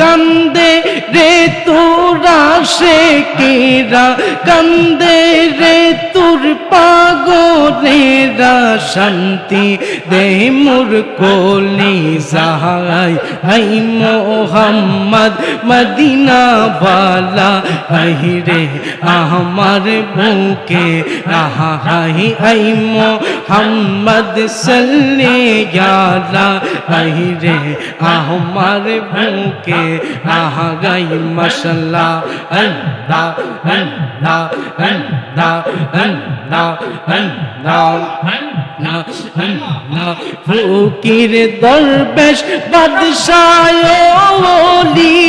কান্দে রে তোরা শেখেরা, কান্দে রে তোর পাগলেরা, শান্তি দে মোর কলি যাহাই হাই মোহাম্মদ মদিনা ওয়ালা আহিরে আমার বুকে আহাই আই মোহাম্মদ সাল্লাল্লাহু আহিরে আমার বুকে আহাই মাশাআল্লাহ আল্লাহ আল্লাহ আল্লাহ আল্লাহ আল্লাহ ফকির দরবেশ বাদশাহ ওলি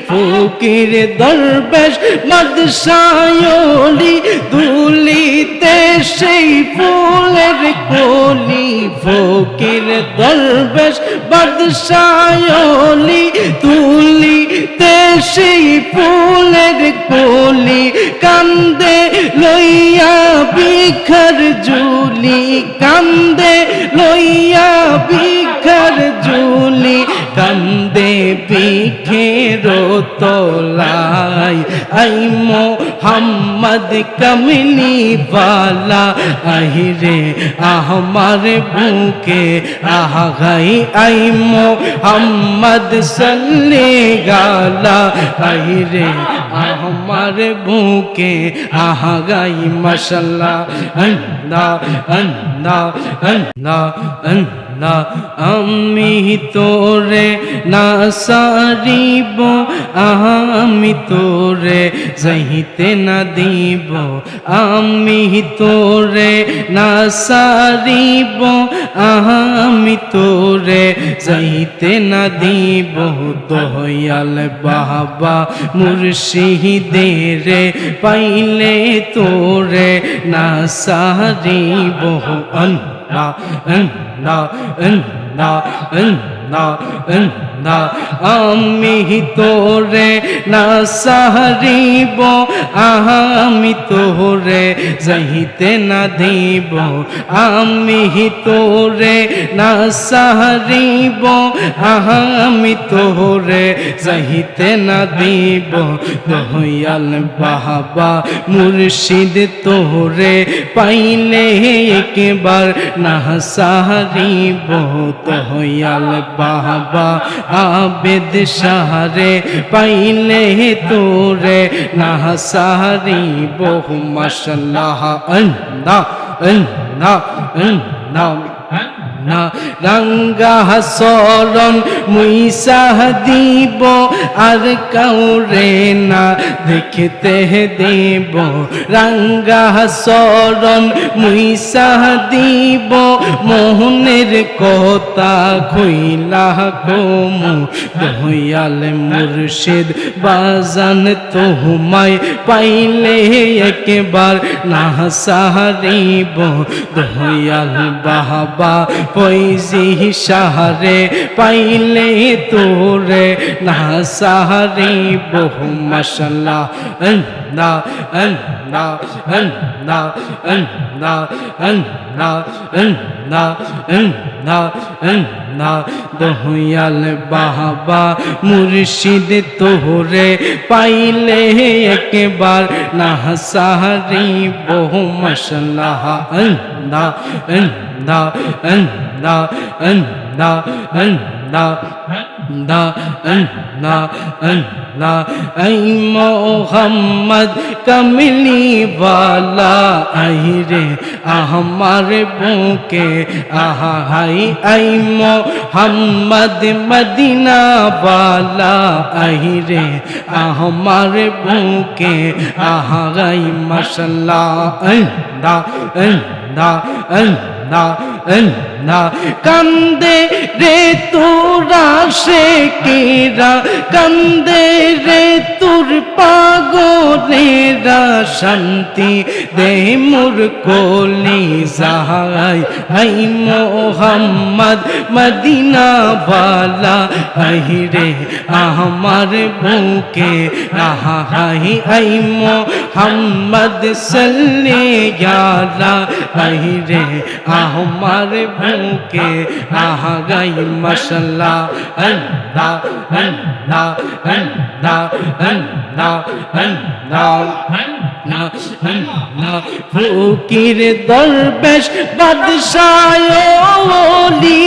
ফকির দরবেশ বাদশাহ ওলি দুলিতে সেই ফুলের কলি, ফকির দরবেশ বাদশাহ ওলি তুলিতে সেই ফুলের কলি, কান্দে লইয়া বিখার ঝুলি, কান্দে লইয়া বিখার ঝুলি, কান্দে বিখের তোলাই আই মোহাম্মদ কমলি ওয়ালা আহিরে আমার বুকে আহাই আই মোহাম্মদ সাল্লাল্লাহু আহিরে আমার বুকে আহাই মাশাআল্লাহ আল্লাহ আল্লাহ আল্লাহ আল্লাহ আমি তোরে না সারিব, আমি তোরে যাইতে না দিব, আমি তোরে না সারিব, আমি তোরে যাইতে না দিব, দয়াল বাবা মুর্শিদের পাইলে তোরে না সারিব আল্লাহ আল্লাহ আল্লাহ আল্লাহ আল্লাহ আমি তোরে না সারিব, আমি তোরে যাইতে না দিব, আমি তোরে না সারিব, আমি তোরে যাইতে না দিব, দয়াল বাবা মুর্শিদ তোরে পাইলে একবার না সারিব, দয়াল বাবা আবেদ শাহরে পাইলে তোরে না সারিব মাশাআল্লাহ আল্লাহ আল্লাহ আল্লাহ না রঙ্গা সরণ মুইসা দিব, আর কাউরে না দেখতে দেব, রঙ্গা সরণ মুইসা দিব, মোহনের কথা কইলা কমু, দয়াল মুর্শিদ বাজান তোমায় পাইলে একবার না সারিব, দয়াল বাবা পয়জি শাহরে পাইলে তোরে না সারিব মাশাআল্লাহ আল্লাহ আল্লাহ আল্লাহ আল্লাহ আল্লাহ আল্লাহ আল্লাহ আল্লাহ দয়াল বাবা মুর্শিদ তোরে পাইলে একবার না সারিব মাশাআল্লাহ আল্লাহ আল্লাহ আল্লাহ আল্লাহ আল্লাহ আল্লাহ আল্লাহ আই মোহাম্মদ কমলি ওয়ালা আহিরে আমার বুকে আহাই আই মোহাম্মদ মদিনা ওয়ালা আহিরে আমার বুকে আহাই মাশাআল্লাহ আল্লাহ আল্লাহ আল্লাহ আল্লাহ কান্দে রে তোরা শেখেরা কান্দে রে তোর পাগলেরা শান্তি দে মোর কলি যাহাই আই মোহাম্মদ মদিনা ওয়ালা আহি রে আমার বুকে আহাই আই মোহাম্মদ সাল্লাল্লাহু আহি রে আমার বুকে আহাই মাশাআল্লাহ আল্লাহ আল্লাহ আল্লাহ আল্লাহ আল্লাহ ফকির দরবেশ বাদশাহ ওলি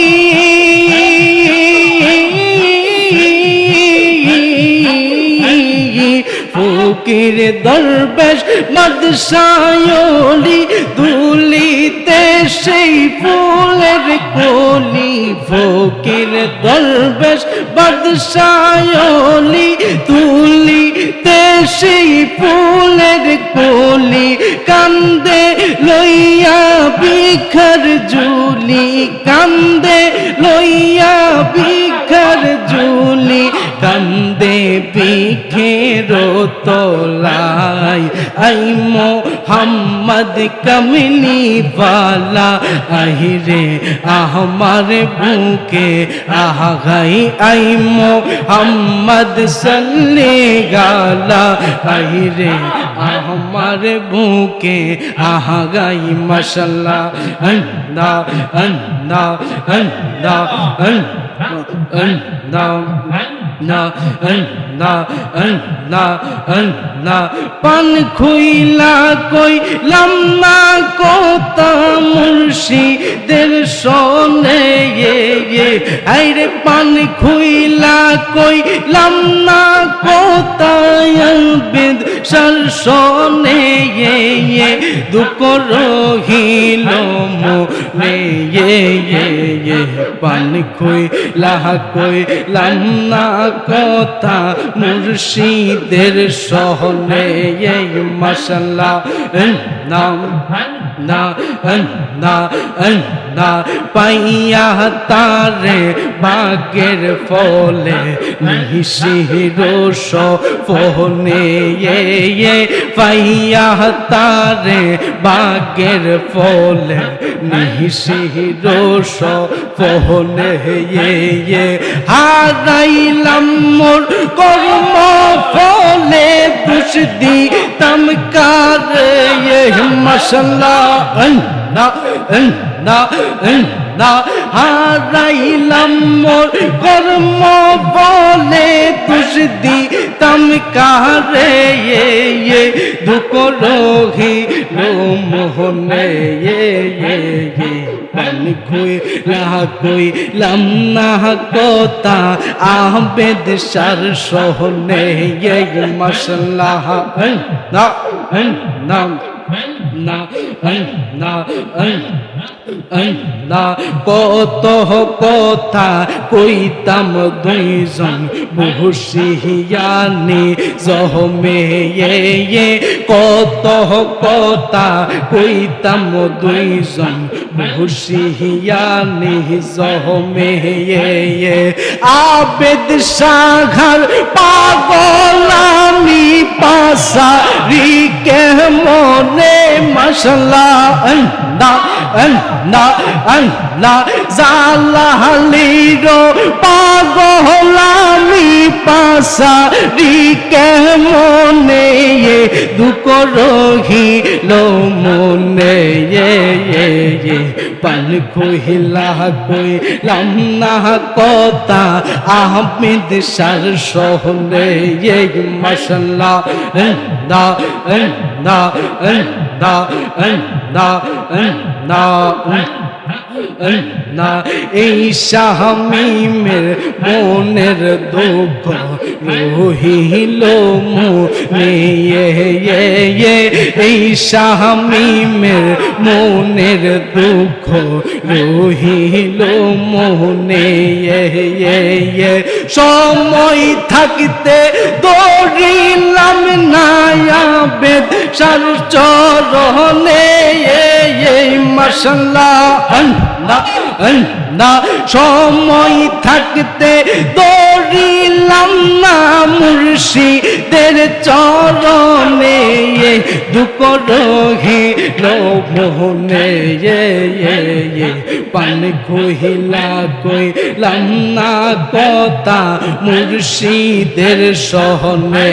ফকির দরবেশ বাদশাহ ওলি দুলিতে সেই ফুলের কলি ফকির দরবেশ বাদশাহ ওলি তুলিতে সেই ফুলের কলি কান্দে লইয়া বিখার ঝুলি কান্দে লইয়া বিখার ঝুলি কান্দে বিখের তোলাই আই মোহাম্মদ কমলি ওয়ালা আহি রে আমার বুকে আহাই আই মোহাম্মদ সাল্লাল্লাহু আহি রে আমার বুকে আহাই মাশাআল্লাহ আল্লাহ আল্লাহ আল্লাহ আল্লাহ পান খুইলা কইলাম না কথা মুর্শিদের শোনে আইরে পান খুইলা কইলাম না কথা বেদ সার শোনে দুঃখ রহিল মনে পান খুইলা কইলাম না কথা মুর্শিদের শহনে মাশাআল্লাহ নাম না না না পাইয়া তারে বাগের ফলে নিশির সফনে পাইয়া তারে বাগের ফলে নিশির সফনে হারাইলাম মোর কর্ম ফলে দুষ দিতাম কারে মাশাআল্লাহ না হারাইলাম মোর কর্ম বলে দুষ দিতাম কারে দুঃখ রহিল মোহনে পান খুইলাম না কথা আবেদ সার শহনে মাশাআল্লাহ না না না না না কত কথা কইতাম দুইজন বসিয়ানি জহমে কত কথা কইতাম দুইজন বসিয়ানি জহমে আবেদ সাঘার পাগলামি পাসারি কে মনে মাশাআল্লাহ আল্লাহ আল্লাহ আল্লাহ জালালির পাগলামি পাসারি কে মনে দুঃখ রহিল মনে পান খুইলা কইলাম না কথা আহমেদ সার শহরে মাশাআল্লাহ না না না না না না এই শামিমের মনের দুঃখ রহিল মনে এই শামিমের মনের দুঃখ রহিল মনে সময় থাকতে দৌড়িলাম না আবেদ সার চরণে মাশাআল্লাহ আল্লাহ আল্লাহ সময় থাকতে দৌড়িলাম না মুর্শিদের চরণে দুঃখ রহিল মোহনে পান কহিলা কইলাম না কথা মুর্শিদের সহনে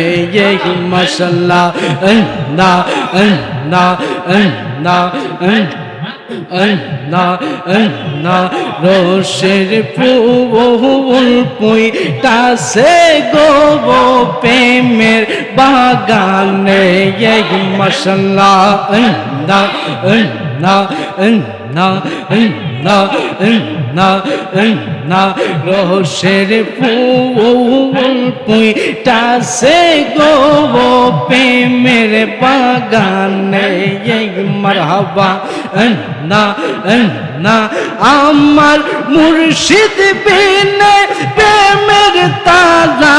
মাশাআল্লাহ আল্লাহ আল্লাহ আল্লাহ আল্লাহ আল্লাহ রোশের ফুল পুইতাছে গো প্রেমের বাগানে মাশাআল্লাহ আল্লাহ আল্লাহ আল্লাহ আল্লাহ আল্লাহ আল্লাহ রোশের ফুল পুইতাছে গো প্রেমের বাগানে মারহাবা আল্লাহ আল্লাহ আমার মুর্শিদ বিনে প্রেমের তালা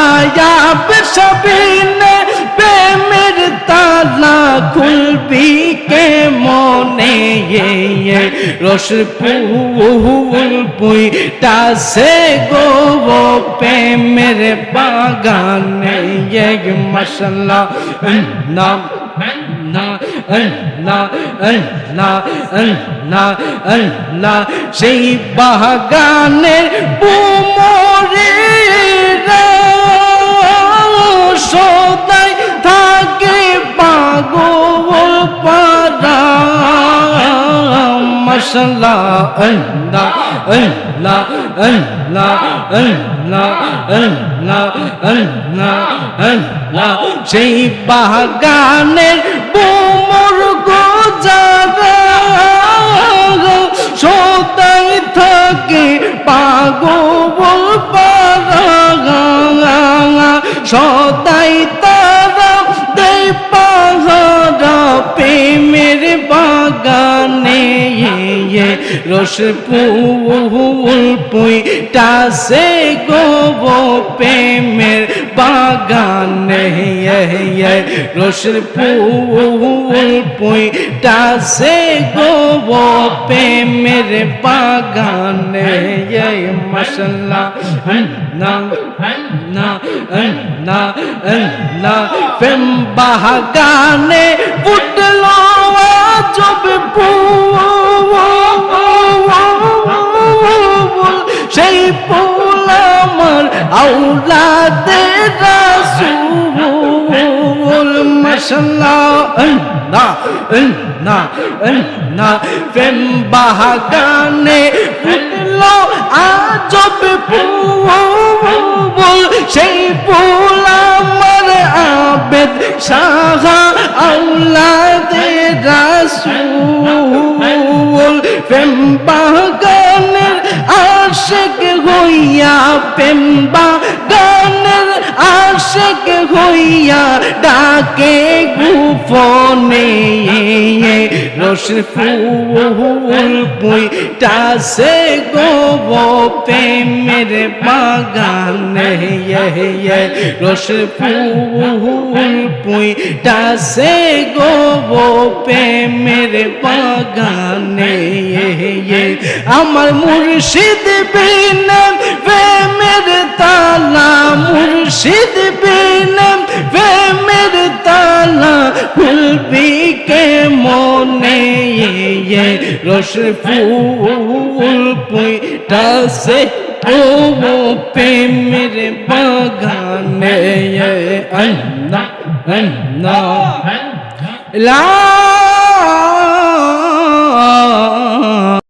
সবিনে প্রেমের তালা খুলবি কে মনে রস ফুল পুইতাছে গো প্রেমের বাগানে মাশাআল্লাহ নাম আল্লাহ আল্লাহ আল্লাহ আল্লাহ আল্লাহ সেই বাগানের বুমরে সদাই থাকে পাগল পারা মাশাআল্লাহ আল্লাহ আল্লাহ আল্লাহ আল্লাহ আল্লাহ আল্লাহ আল্লাহ সেই বাগানের বুমর গোজারা সদাই থাকে পাগল পারা সদাই তারা দেই পাহারা প্রেমের বাগানে রস ফুল পুইতাছে গো প্রেমের বাগানে রস ফুল পুইতাছে গো প্রেমের বাগানে মাশাআল্লাহ আল্লাহ আল্লাহ আল্লাহ আল্লাহ প্রেম বাগানে ফুটলো জব সেই ফুল আমার আওলাদে রাসূল মাশাআল্লাহ আল্লাহ আল্লাহ আল্লাহ প্রেম বাগানে ফুটলো আজব ফুল সেই ফুল আমার আবেদ শাহ আওলাদে রাসূল প্রেম বাগানের আশিক হইয়া প্রেম বাগানের আশিক হইয়া ডাকে গোপনে রস ফুল পুইতাছে গো প্রেমের বাগানে রস ফুল পুইতাছে গো প্রেমের বাগানে আমার মুর্শিদ বিনে প্রেমের তালা মুর্শিদ বিনে প্রেমের তালা খুলবি কে মনে রস ফুল পুইতাছে ও প্রেমের বাগানে আল্লাহ আল্লাহ লা